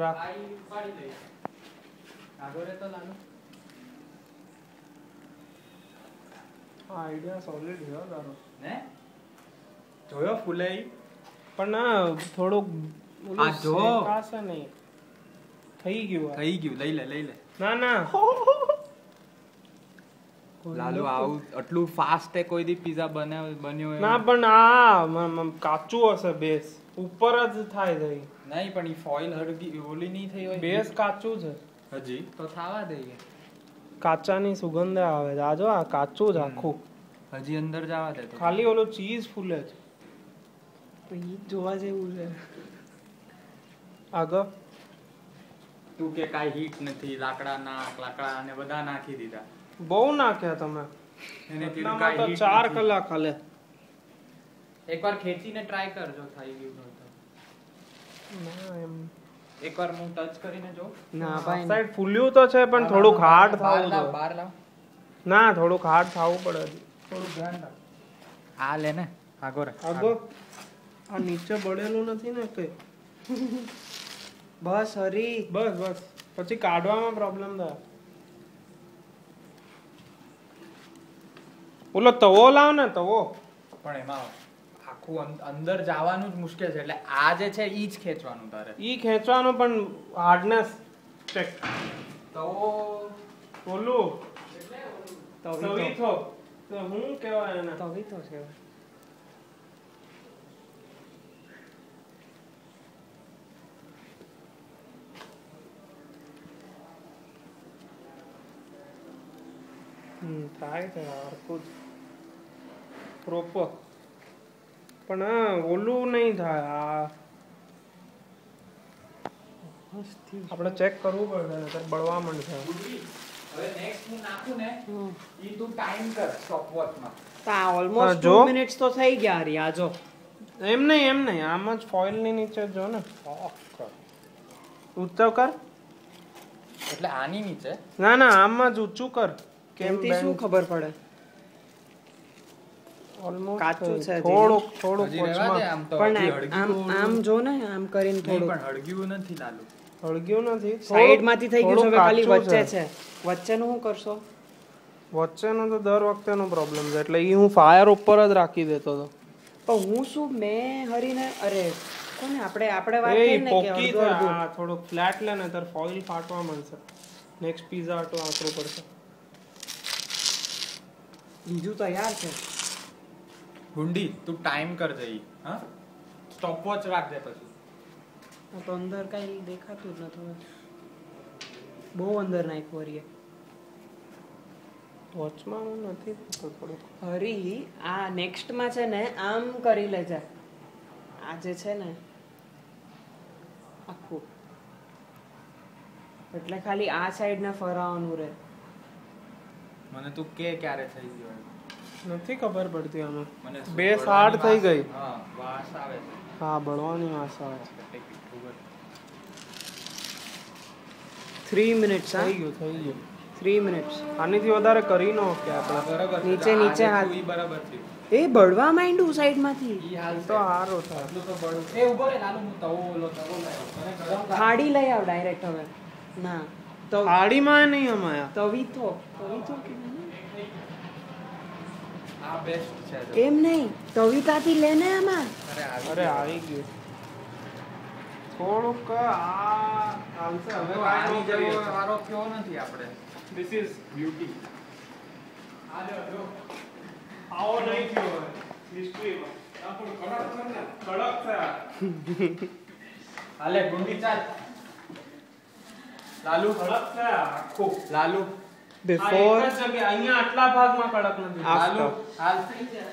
રાખ આઈ પાડી દે આગળ તો લાલો આઈડિયા સોલિડ છે તારો ને જોયો ફૂલાઈ પણ ના થોડુંક આ જો કાશે નહીં થઈ ગયું લઈ લે ના ના લાલુ આવું આટલું ફાસ્ટ કોઈ દી પિઝા બન્યો ના પણ આ કાચું હશે બેસ ઉપર જ થાય જાય નહીં પણ ઈ ફોઇલ હળગી ઓલી નહીં થઈ હોય બેસ કાચું છે હજી તો થાવા દઈએ કાચાની સુગંધ આવે છે આ જો આ કાચું જ આખું હજી અંદર જવા દે તો ખાલી ઓલો ચીઝ ફૂલે છે ઈ જોવા જેવું છે આગળ તું કે કાઈ હીટ નથી લાકડા અને બધા નાખી દીધા બહુ નાખ્યા તમે એને કીધું એટલામાં કાઈ તો 4 કલાક હાલે એકવાર ખેંચીને ટ્રાય કરજો થઈ ગયું હોય તો ના એમ એકવાર હું ટચ કરીને જો ના ભાઈ સાઈડ ફૂલ્યું તો છે પણ થોડુંક હાર્ડ થાવું બહાર જોઈએ બહાર લાવ ના થોડુંક હાર્ડ થાવું પડે થોડુંક ધ્યાન રાખ આ લે ને આગળ આગળ આ નીચે બળેલું નથી ને કઈ બસ હરી બસ પછી કાઢવામાં પ્રોબ્લેમ થાય ઓલો તવો લાવ ને તવો પણ એમાં આખું અંદર જવાનું જ મુશ્કેલ છે એટલે આ જે છે ઈ જ ખેંચવાનું તારે ઈ ખેંચવાનું પણ હાર્ડનેસ ચેક તો ઓલું તવી તવીથો તો હું કહેવાય એને તો છે થાય છે હરખું જ પ્રોપર પણ ઓલું નહીં થાય આ આપણે ચેક કરવું પડે નહીતર બળવા માંડશે હવે નેક્સ્ટ હું નાખું ને ઈ તું ટાઈમ કર સ્ટોપવોચમાં તા ઓલમોસ્ટ જો. 2 મિનિટ્સ તો થઈ ગયા હરી આ જો એમ નહીં આમ જ ફોઇલ ની નીચે જો ને ઊંચો કર એટલે આની નીચે ના આમ જ ઊંચું કર કેમથી શું ખબર પડે ઓલમોસ્ટ કાચું છે થોડુંક હજી રહેવા દે આમ તો પણ હજી આમ હળગ્યું આમ જો ને આમ કરીને નહીં, થોડું પણ હળગ્યું નથી લાલુ હળગ્યું નથી સાઈડ માંથી થઈ ગયું છે હવે ખાલી કાચું વચ્ચે છે વચ્ચેનું શું કરશો વચ્ચેનો તો દર વખતેનો પ્રોબ્લેમ છે એટલે ઈ હું ફાયર ઉપર જ રાખી દેતો હતો પણ હું શું મેં હરીને અરે કોને આપણે વાત એ કરી ને કે પોકી અડધું અડધું. આ થોડુંક ફ્લેટ લે ને તાર ફોઇલ ફાટવા માંડશે નેક્સ્ટ પિઝા આટલું આકરું પડશે બીજું તૈયાર છે ગુંડી તું ટાઈમ કર જઈ હા સ્ટોપવોચ રાખજે પછી આ તો અંદર કઈ દેખાતું જ નથી બહુ અંદર નાખ્યું હરીએ વોચમાં હું નથી થતો થોડુંક હરી આ નેક્સ્ટ માં છે ને આમ કરી લેજે આ જે છે ને આખું એટલે ખાલી આ સાઈડ ને ફરાવાનું રહે મને તું કે ક્યારે થઈ ગયો નથી ખબર પડતી આમાં મને બેસ હાર્ડ થઈ ગઈ હા વાસ આવે છે હા બળવાની વાસ આવે છે 3 મિનિટ્સ હા થઈ ગયું 3 મિનિટ્સ આનીથી વધારે કરી નો કે આપણે બરાબર છે. નીચે આ નીચે જે હાથ. તું ઈ બરાબર છે એ બળવા માંડ્યું સાઈડ માંથી ઈ હાલ તો સારું થાય આટલું તો બળું એ ઉભો રે લાલુ હું તવો લાવ્યો મને ગરમ કર. થાળી લઈ આવ ડાયરેક્ટ હવે ના તો થાળીમાં નહીં અમાયા તવીથો કે આ બેસ્ટ છે જો. એમ નહીં તવીતાથી લેને આમાં અરે આવી ગયું થોડુંક આવશે હવે આની કાંઈ ન કરીએ. જેવો વારો કયો નથી આપણે This is બ્યુટી આવો નહીં થયો હવે હિસ્ટ્રીમાં કડક છે આ. હાલે ગુંડી ચાલ લાલુ કડક છે આ આખું લાલુ આ બિફોર એક જ જગ્યાએ, અહીંયા આટલા ભાગમાં કડક નથી લાલુ After. હાલ થઈ જાય